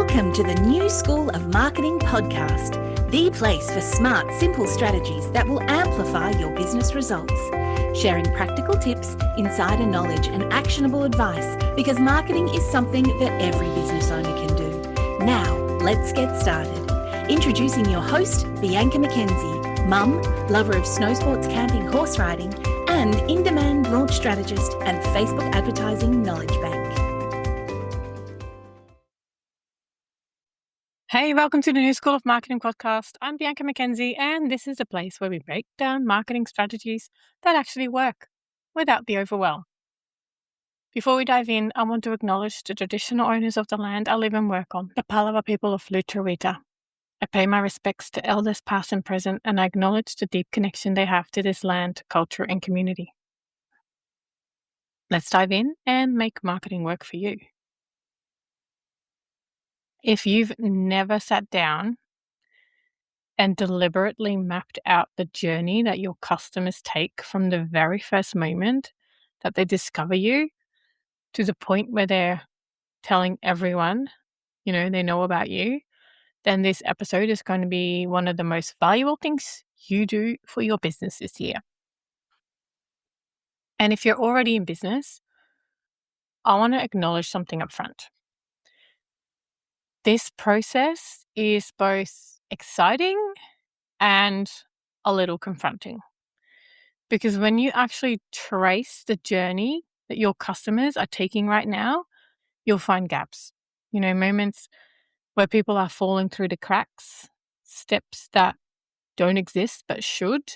Welcome to the New School of Marketing podcast, the place for smart, simple strategies that will amplify your business results. Sharing practical tips, insider knowledge, and actionable advice because marketing is something that every business owner can do. Now, let's get started. Introducing your host, Bianca McKenzie, mum, lover of snow sports, camping, horse riding, and in-demand launch strategist and Facebook advertising knowledge bank. Hey, welcome to the New School of Marketing podcast. I'm Bianca McKenzie, and this is a place where we break down marketing strategies that actually work without the overwhelm. Before we dive in, I want to acknowledge the traditional owners of the land I live and work on, the Palawa people of Lutruwita. I pay my respects to elders past and present, and I acknowledge the deep connection they have to this land, culture, and community. Let's dive in and make marketing work for you. If you've never sat down and deliberately mapped out the journey that your customers take from the very first moment that they discover you to the point where they're telling everyone, they know about you, then this episode is going to be one of the most valuable things you do for your business this year. And if you're already in business, I want to acknowledge something up front. This process is both exciting and a little confronting. Because when you actually trace the journey that your customers are taking right now, you'll find gaps. Moments where people are falling through the cracks, steps that don't exist but should,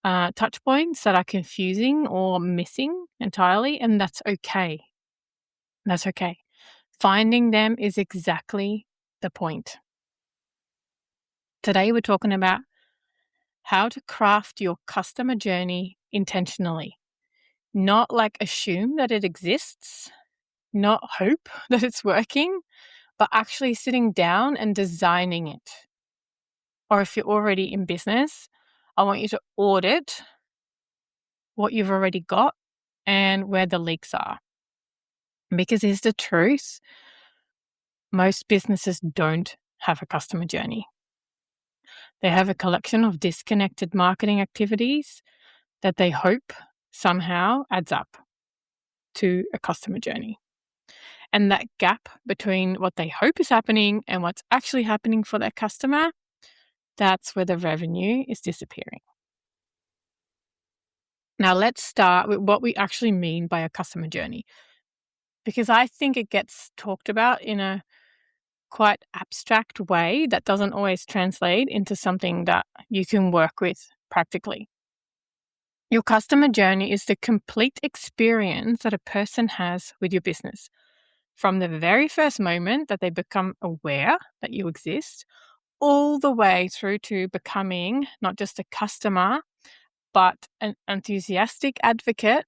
touch points that are confusing or missing entirely, and that's okay. That's okay. Finding them is exactly the point. Today we're talking about how to craft your customer journey intentionally. Not assume that it exists, not hope that it's working, but actually sitting down and designing it. Or if you're already in business, I want you to audit what you've already got and where the leaks are. Because here's the truth, most businesses don't have a customer journey. They have a collection of disconnected marketing activities that they hope somehow adds up to a customer journey. And that gap between what they hope is happening and what's actually happening for their customer, that's where the revenue is disappearing. Now let's start with what we actually mean by a customer journey, because I think it gets talked about in a quite abstract way that doesn't always translate into something that you can work with practically. Your customer journey is the complete experience that a person has with your business, from the very first moment that they become aware that you exist, all the way through to becoming not just a customer, but an enthusiastic advocate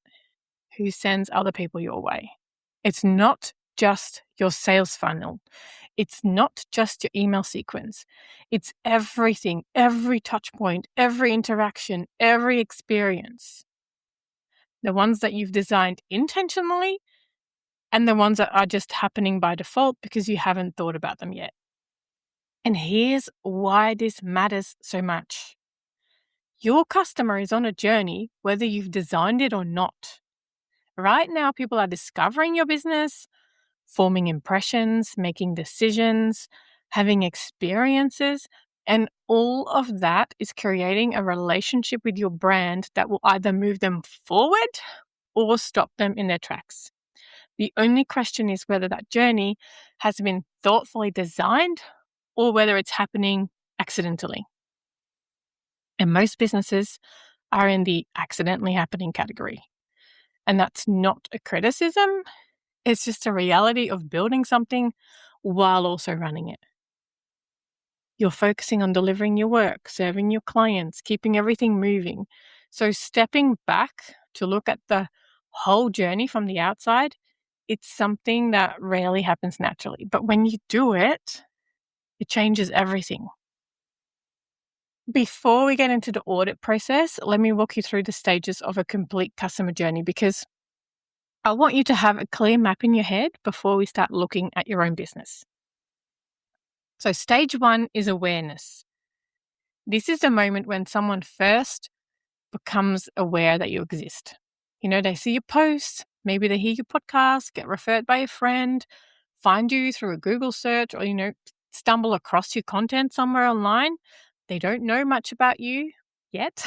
who sends other people your way. It's not just your sales funnel. It's not just your email sequence. It's everything, every touch point, every interaction, every experience. The ones that you've designed intentionally and the ones that are just happening by default because you haven't thought about them yet. And here's why this matters so much. Your customer is on a journey whether you've designed it or not. Right now, people are discovering your business, forming impressions, making decisions, having experiences, and all of that is creating a relationship with your brand that will either move them forward or stop them in their tracks. The only question is whether that journey has been thoughtfully designed or whether it's happening accidentally. And most businesses are in the accidentally happening category. And that's not a criticism. It's just a reality of building something while also running it. You're focusing on delivering your work, serving your clients, keeping everything moving. So stepping back to look at the whole journey from the outside, it's something that rarely happens naturally. But when you do it, it changes everything. Before we get into the audit process, let me walk you through the stages of a complete customer journey, because I want you to have a clear map in your head before we start looking at your own business. So stage 1 is awareness. This is the moment when someone first becomes aware that you exist. They see your posts, maybe they hear your podcast, get referred by a friend, find you through a Google search, or, stumble across your content somewhere online. They don't know much about you yet.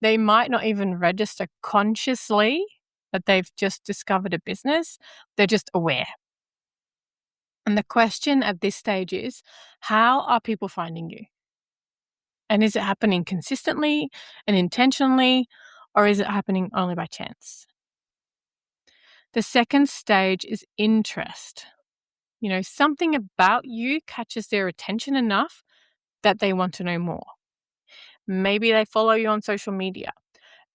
They might not even register consciously that they've just discovered a business. They're just aware. And the question at this stage is, how are people finding you? And is it happening consistently and intentionally, or is it happening only by chance? The second stage is interest. Something about you catches their attention enough that they want to know more. Maybe they follow you on social media.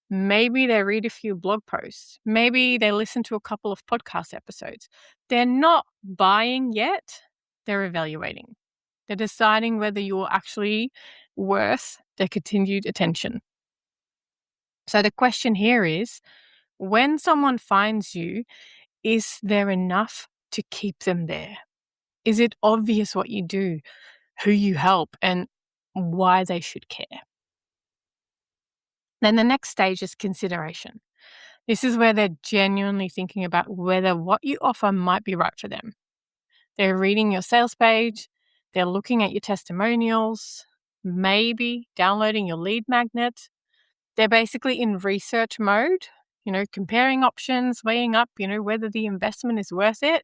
Maybe they read a few blog posts. Maybe they listen to a couple of podcast episodes. They're not buying yet. They're evaluating. They're deciding whether you're actually worth their continued attention. So the question here is, when someone finds you, is there enough to keep them there? Is it obvious what you do, who you help, and why they should care? Then the next stage is consideration. This is where they're genuinely thinking about whether what you offer might be right for them. They're reading your sales page, they're looking at your testimonials, maybe downloading your lead magnet. They're basically in research mode, comparing options, weighing up, whether the investment is worth it.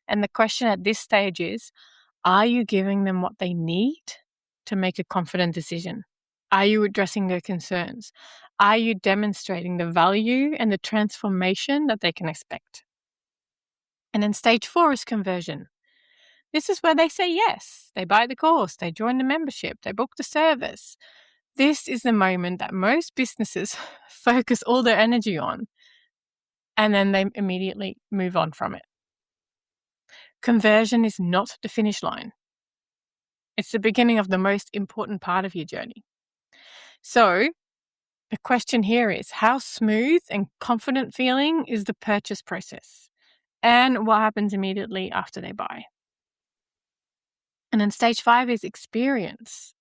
And the question at this stage is, are you giving them what they need to make a confident decision? Are you addressing their concerns? Are you demonstrating the value and the transformation that they can expect? And then stage 4 is conversion. This is where they say yes. They buy the course, they join the membership, they book the service. This is the moment that most businesses focus all their energy on, and then they immediately move on from it. Conversion is not the finish line. It's the beginning of the most important part of your journey. So the question here is, how smooth and confident feeling is the purchase process? And what happens immediately after they buy? And then stage 5 is experience.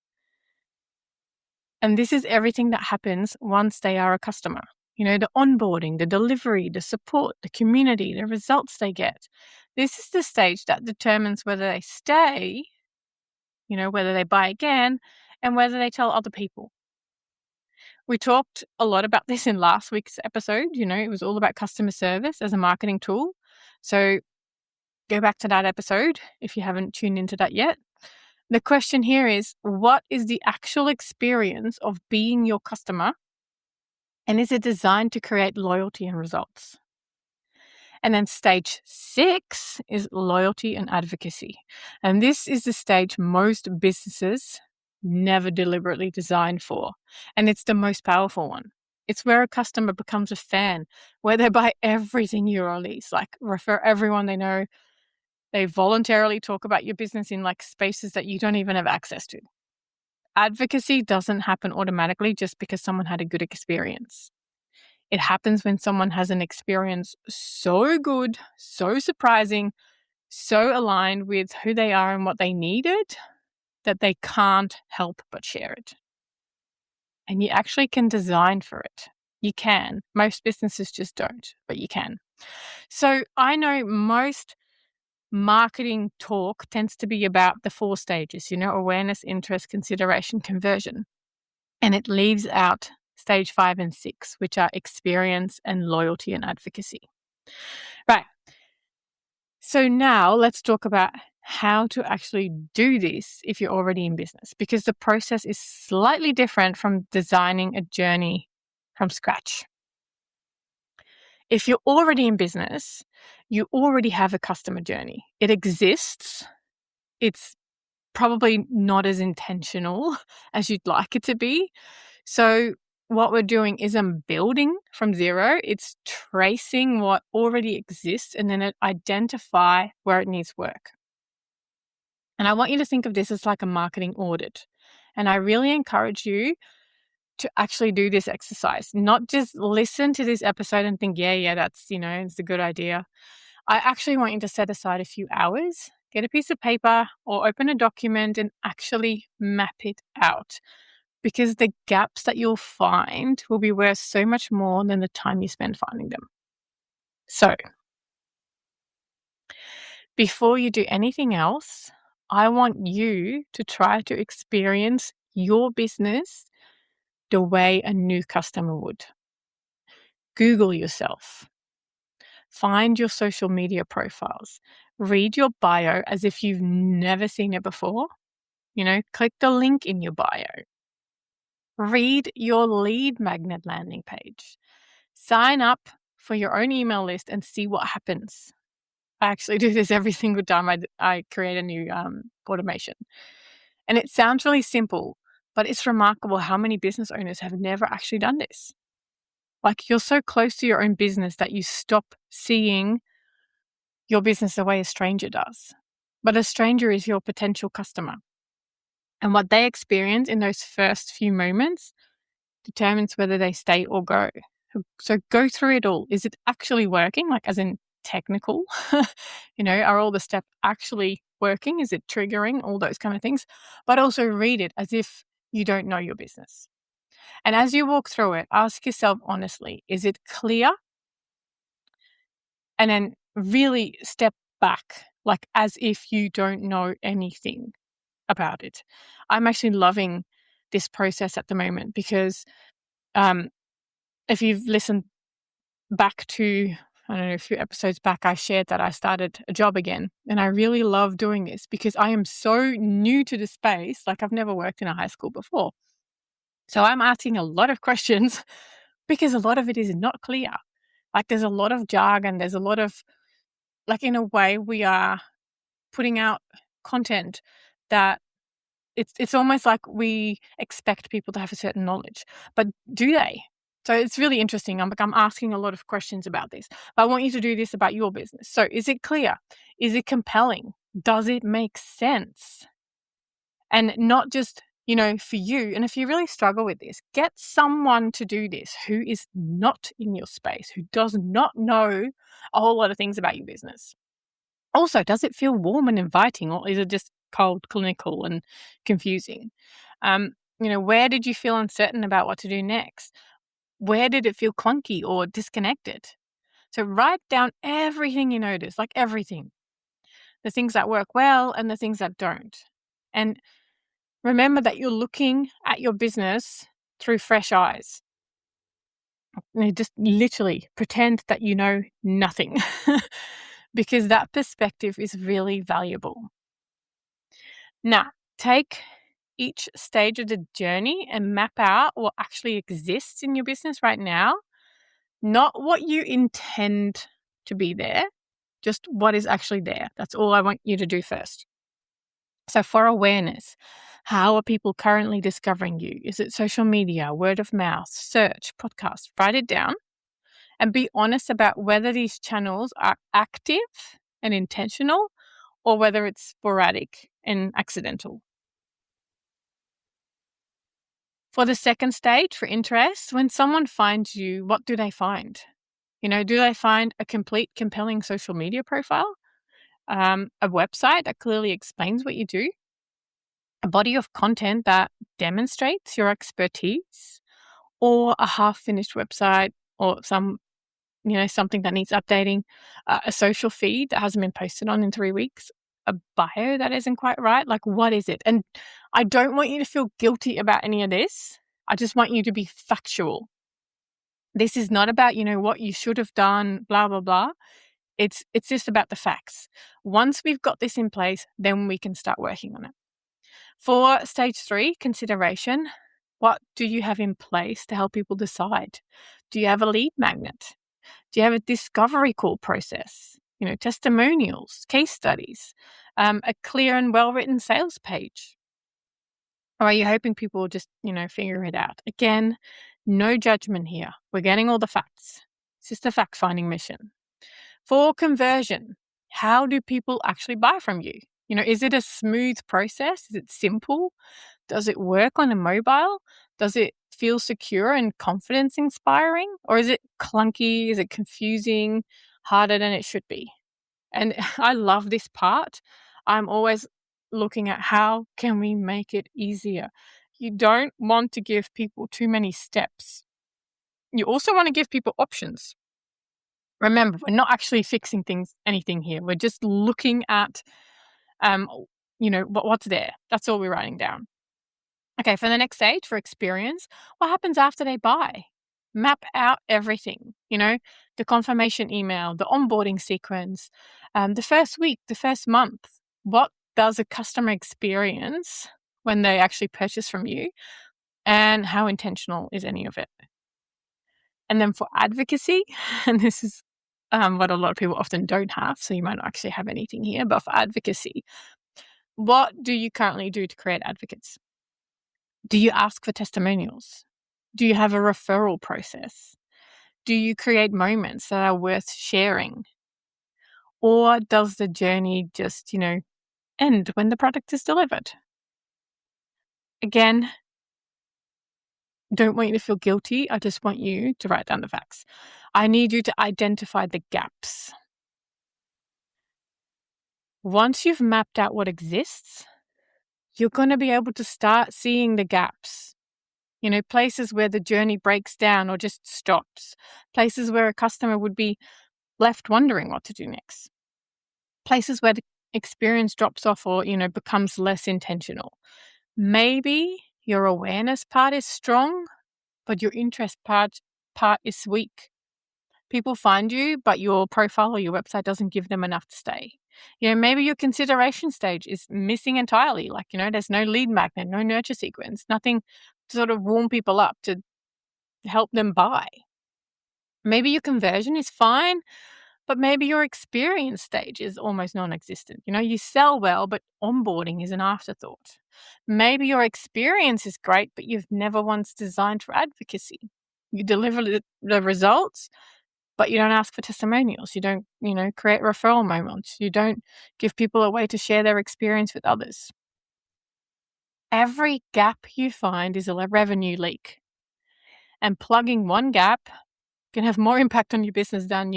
And this is everything that happens once they are a customer. The onboarding, the delivery, the support, the community, the results they get. This is the stage that determines whether they stay, whether they buy again, and whether they tell other people. We talked a lot about this in last week's episode. It was all about customer service as a marketing tool. So go back to that episode if you haven't tuned into that yet. The question here is, what is the actual experience of being your customer? And is it designed to create loyalty and results? And then stage 6 is loyalty and advocacy. And this is the stage most businesses never deliberately designed for. And it's the most powerful one. It's where a customer becomes a fan, where they buy everything you release, like refer everyone they know. They voluntarily talk about your business in spaces that you don't even have access to. Advocacy doesn't happen automatically just because someone had a good experience. It happens when someone has an experience so good, so surprising, so aligned with who they are and what they needed that they can't help but share it. And you actually can design for it. You can. Most businesses just don't, but you can. So I know most marketing talk tends to be about the 4 stages, awareness, interest, consideration, conversion. And it leaves out stage 5 and 6, which are experience and loyalty and advocacy. Right. So now let's talk about how to actually do this if you're already in business, because the process is slightly different from designing a journey from scratch. If you're already in business, you already have a customer journey. It exists. It's probably not as intentional as you'd like it to be. So what we're doing isn't building from zero. It's tracing what already exists and then identify where it needs work. And I want you to think of this as like a marketing audit. And I really encourage you to actually do this exercise, not just listen to this episode and think, yeah, that's, it's a good idea. I actually want you to set aside a few hours Get a piece of paper or open a document and actually map it out, because the gaps that you'll find will be worth so much more than the time you spend finding them. So, before you do anything else, I want you to try to experience your business the way a new customer would. Google yourself. Find your social media profiles. Read your bio as if you've never seen it before. Click the link in your bio. Read your lead magnet landing page. Sign up for your own email list and see what happens. I actually do this every single time I create a new automation. And it sounds really simple, but it's remarkable how many business owners have never actually done this. Like, you're so close to your own business that you stop seeing your business the way a stranger does. But a stranger is your potential customer. And what they experience in those first few moments determines whether they stay or go. So go through it all. Is it actually working? Like, as in technical? Are all the steps actually working? Is it triggering? All those kind of things. But also read it as if you don't know your business. And as you walk through it, ask yourself honestly, is it clear? And then really step back, like as if you don't know anything about it. I'm actually loving this process at the moment because if you've listened back to, I don't know, a few episodes back, I shared that I started a job again. And I really love doing this because I am so new to the space. Like, I've never worked in a high school before. So I'm asking a lot of questions because a lot of it is not clear. Like, there's a lot of jargon. There's a lot of, like, in a way, we are putting out content that it's almost like we expect people to have a certain knowledge, but do they? So it's really interesting. I'm asking a lot of questions about this, but I want you to do this about your business. So is it clear? Is it compelling? Does it make sense? And not just, for you. And if you really struggle with this, get someone to do this who is not in your space, who does not know a whole lot of things about your business. Also, does it feel warm and inviting, or is it just cold, clinical, and confusing? Where did you feel uncertain about what to do next? Where did it feel clunky or disconnected? So write down everything you notice, like everything. The things that work well and the things that don't. And remember that you're looking at your business through fresh eyes. Just literally pretend that you know nothing because that perspective is really valuable. Now, take each stage of the journey and map out what actually exists in your business right now, not what you intend to be there, just what is actually there. That's all I want you to do first. So for awareness, how are people currently discovering you? Is it social media, word of mouth, search, podcast? Write it down and be honest about whether these channels are active and intentional or whether it's sporadic and accidental. For the second stage, for interest, when someone finds you, what do they find? Do they find a complete, compelling social media profile, a website that clearly explains what you do, a body of content that demonstrates your expertise, or a half-finished website or something that needs updating, a social feed that hasn't been posted on in 3 weeks, a bio that isn't quite right? Like, what is it? And I don't want you to feel guilty about any of this. I just want you to be factual. This is not about, what you should have done, blah, blah, blah. It's just about the facts. Once we've got this in place, then we can start working on it. For stage 3, consideration, what do you have in place to help people decide? Do you have a lead magnet? Do you have a discovery call process? Testimonials, case studies, a clear and well-written sales page? Or are you hoping people will just, figure it out? Again, no judgment here. We're getting all the facts. It's just a fact-finding mission. For conversion, how do people actually buy from you? Is it a smooth process? Is it simple? Does it work on a mobile? Does it feel secure and confidence inspiring? Or is it clunky? Is it confusing? Harder than it should be? And I love this part. I'm always looking at how can we make it easier. You don't want to give people too many steps. You also want to give people options. Remember, we're not actually fixing anything here. We're just looking at, what's there. That's all we're writing down. Okay, for the next stage, for experience, what happens after they buy? Map out everything, the confirmation email, the onboarding sequence, the first week, the first month. What does a customer experience when they actually purchase from you, and how intentional is any of it? And then for advocacy, and this is what a lot of people often don't have, so you might not actually have anything here, but for advocacy, what do you currently do to create advocates? Do you ask for testimonials? Do you have a referral process? Do you create moments that are worth sharing? Or does the journey just, end when the product is delivered? Again, don't want you to feel guilty. I just want you to write down the facts. I need you to identify the gaps. Once you've mapped out what exists, you're going to be able to start seeing the gaps. Places where the journey breaks down or just stops. Places where a customer would be left wondering what to do next. Places where the experience drops off or, becomes less intentional. Maybe your awareness part is strong, but your interest part is weak. People find you, but your profile or your website doesn't give them enough to stay. Maybe your consideration stage is missing entirely. There's no lead magnet, no nurture sequence, nothing to sort of warm people up to help them buy. Maybe your conversion is fine, but maybe your experience stage is almost non-existent. You sell well, but onboarding is an afterthought. Maybe your experience is great, but you've never once designed for advocacy. You deliver the results, but you don't ask for testimonials. You don't, create referral moments. You don't give people a way to share their experience with others. Every gap you find is a revenue leak. And plugging one gap can have more impact on your business than,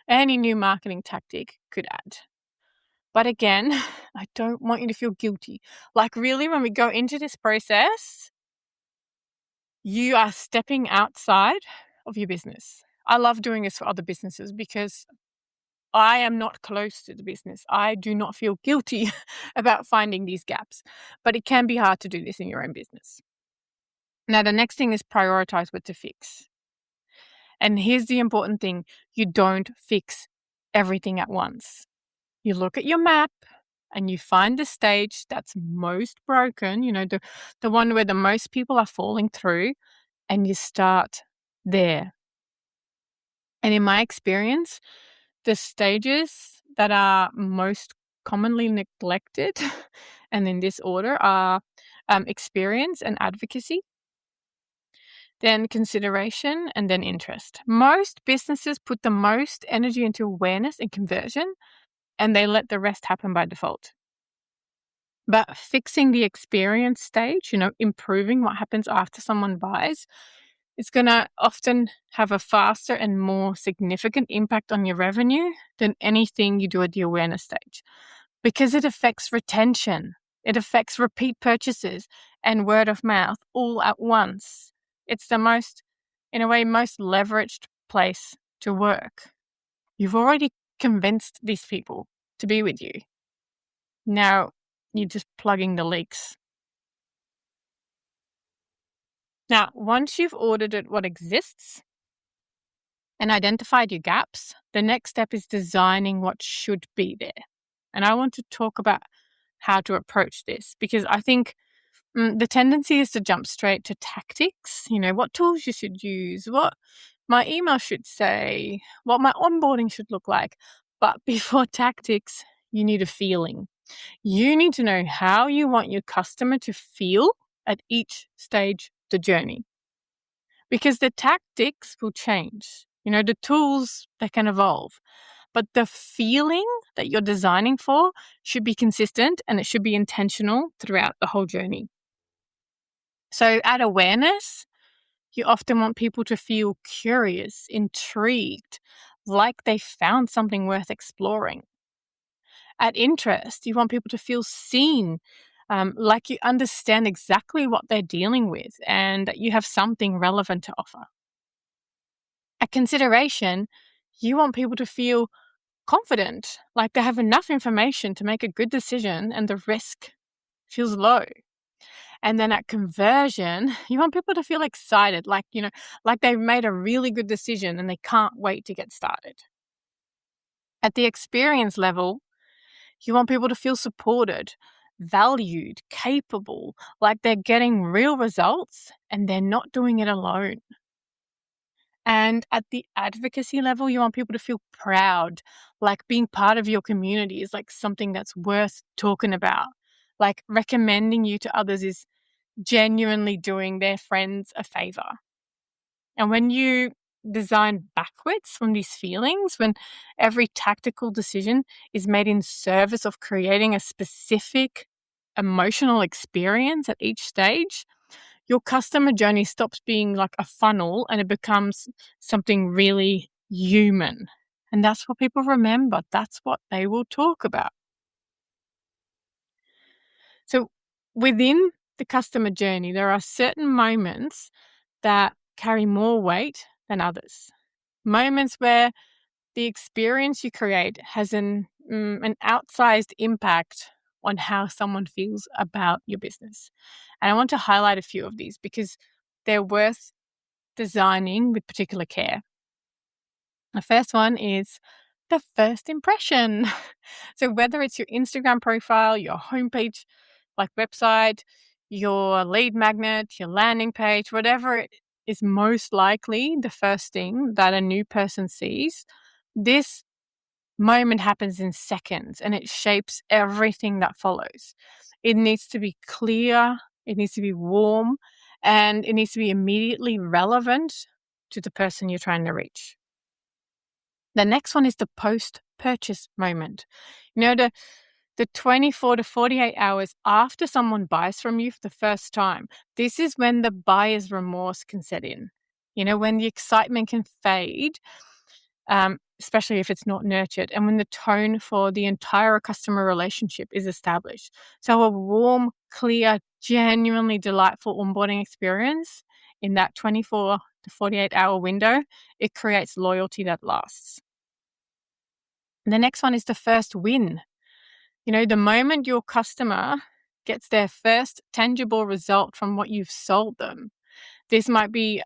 any new marketing tactic could add. But again, I don't want you to feel guilty. Really, when we go into this process, you are stepping outside of your business. I love doing this for other businesses because I am not close to the business. I do not feel guilty about finding these gaps, but it can be hard to do this in your own business. Now, the next thing is prioritize what to fix. And here's the important thing. You don't fix everything at once. You look at your map and you find the stage that's most broken, the one where the most people are falling through, and you start there. And in my experience, the stages that are most commonly neglected, and in this order, are experience and advocacy, then consideration, and then interest. Most businesses put the most energy into awareness and conversion, and they let the rest happen by default. But fixing the experience stage, improving what happens after someone buys, it's going to often have a faster and more significant impact on your revenue than anything you do at the awareness stage, because it affects retention, it affects repeat purchases and word of mouth all at once. It's the most leveraged place to work. You've already convinced these people to be with you. Now you're just plugging the leaks. Now, once you've audited what exists and identified your gaps, the next step is designing what should be there. And I want to talk about how to approach this, because I think the tendency is to jump straight to tactics, what tools you should use, what my email should say, what my onboarding should look like. But before tactics, you need a feeling. You need to know how you want your customer to feel at each stage of the journey. Because the tactics will change. The tools, they can evolve. But the feeling that you're designing for should be consistent, and it should be intentional throughout the whole journey. So at awareness, you often want people to feel curious, intrigued, like they found something worth exploring. At interest, you want people to feel seen, like you understand exactly what they're dealing with and that you have something relevant to offer. At consideration, you want people to feel confident, like they have enough information to make a good decision and the risk feels low. And then at conversion, you want people to feel excited, like they've made a really good decision and they can't wait to get started. At the experience level, you want people to feel supported, valued, capable, like they're getting real results and they're not doing it alone. And at the advocacy level, you want people to feel proud, like being part of your community is like something that's worth talking about. Like recommending you to others is genuinely doing their friends a favor. And when you design backwards from these feelings, when every tactical decision is made in service of creating a specific emotional experience at each stage, your customer journey stops being like a funnel and it becomes something really human. And that's what people remember. That's what they will talk about. So within the customer journey, there are certain moments that carry more weight than others. Moments where the experience you create has an outsized impact on how someone feels about your business. And I want to highlight a few of these because they're worth designing with particular care. The first one is the first impression. So whether it's your Instagram profile, your homepage, like website, your lead magnet, your landing page, whatever it is most likely the first thing that a new person sees, this moment happens in seconds and it shapes everything that follows. It needs to be clear, it needs to be warm, and it needs to be immediately relevant to the person you're trying to reach. The next one is the post-purchase moment. The 24 to 48 hours after someone buys from you for the first time. This is when the buyer's remorse can set in. When the excitement can fade, especially if it's not nurtured, and when the tone for the entire customer relationship is established. So a warm, clear, genuinely delightful onboarding experience in that 24 to 48 hour window, it creates loyalty that lasts. And the next one is the first win. The moment your customer gets their first tangible result from what you've sold them. This might be,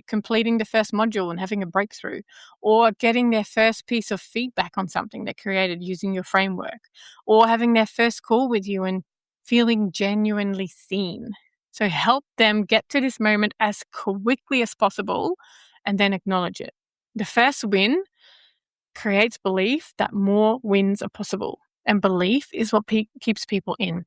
completing the first module and having a breakthrough, or getting their first piece of feedback on something they created using your framework, or having their first call with you and feeling genuinely seen. So help them get to this moment as quickly as possible and then acknowledge it. The first win creates belief that more wins are possible, and belief is what keeps people in.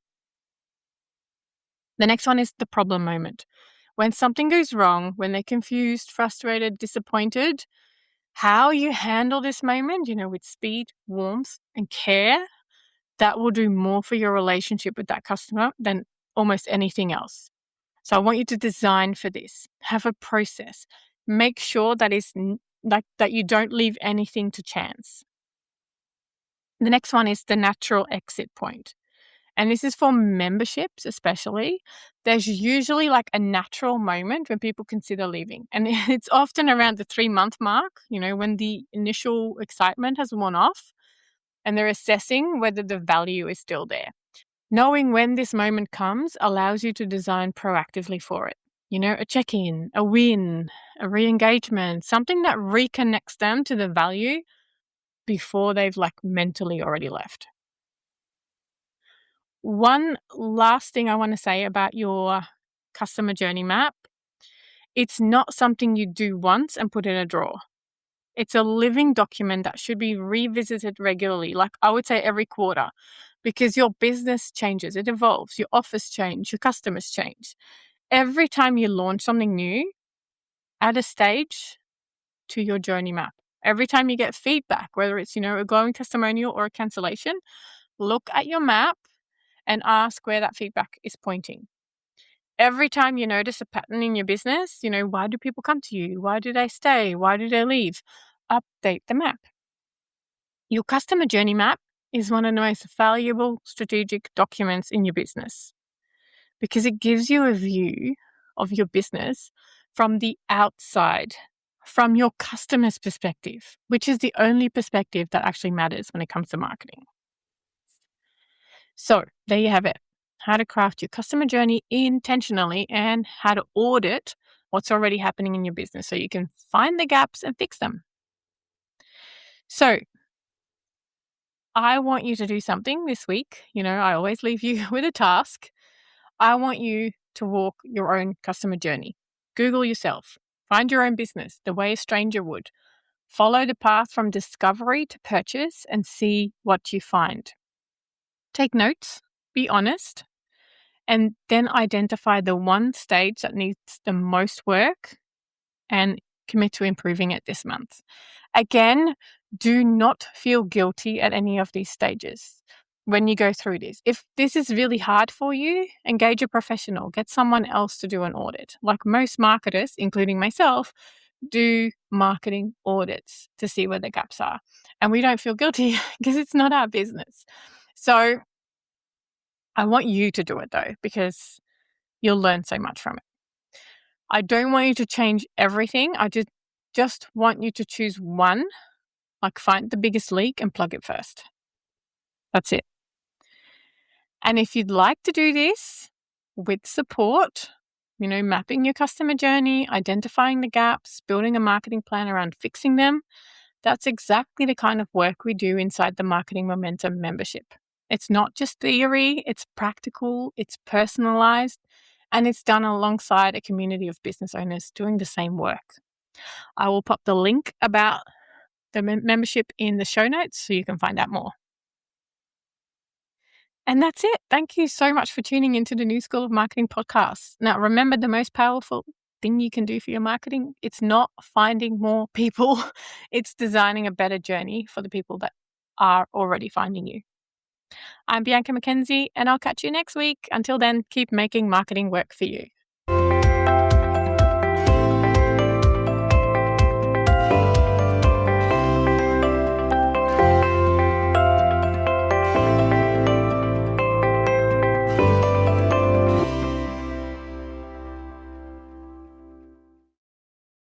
The next one is the problem moment. When something goes wrong, when they're confused, frustrated, disappointed, how you handle this moment, with speed, warmth, and care, that will do more for your relationship with that customer than almost anything else. So I want you to design for this. Have a process. Make sure that that you don't leave anything to chance. The next one is the natural exit point. And this is for memberships especially. There's usually like a natural moment when people consider leaving. And it's often around the 3-month mark, when the initial excitement has worn off and they're assessing whether the value is still there. Knowing when this moment comes allows you to design proactively for it. A check-in, a win, a re-engagement, something that reconnects them to the value before they've mentally already left. One last thing I want to say about your customer journey map, it's not something you do once and put in a drawer. It's a living document that should be revisited regularly, like I would say every quarter, because your business changes, it evolves, your offers change, your customers change. Every time you launch something new, add a stage to your journey map. Every time you get feedback, whether it's, a glowing testimonial or a cancellation, look at your map and ask where that feedback is pointing. Every time you notice a pattern in your business, why do people come to you? Why do they stay? Why do they leave? Update the map. Your customer journey map is one of the most valuable strategic documents in your business because it gives you a view of your business from the outside, from your customer's perspective, which is the only perspective that actually matters when it comes to marketing. So there you have it. How to craft your customer journey intentionally and how to audit what's already happening in your business so you can find the gaps and fix them. So I want you to do something this week. I always leave you with a task. I want you to walk your own customer journey. Google yourself. Find your own business the way a stranger would. Follow the path from discovery to purchase and see what you find. Take notes, be honest, and then identify the one stage that needs the most work and commit to improving it this month. Again, do not feel guilty at any of these stages when you go through this. If this is really hard for you, engage a professional. Get someone else to do an audit. Like most marketers, including myself, do marketing audits to see where the gaps are. And we don't feel guilty because it's not our business. So I want you to do it though, because you'll learn so much from it. I don't want you to change everything. I just want you to choose one, like find the biggest leak and plug it first. That's it. And if you'd like to do this with support, mapping your customer journey, identifying the gaps, building a marketing plan around fixing them, that's exactly the kind of work we do inside the Marketing Momentum membership. It's not just theory, it's practical, it's personalized, and it's done alongside a community of business owners doing the same work. I will pop the link about the membership in the show notes so you can find out more. And that's it. Thank you so much for tuning into the New School of Marketing podcast. Now, remember, the most powerful thing you can do for your marketing, it's not finding more people. It's designing a better journey for the people that are already finding you. I'm Bianca McKenzie, and I'll catch you next week. Until then, keep making marketing work for you.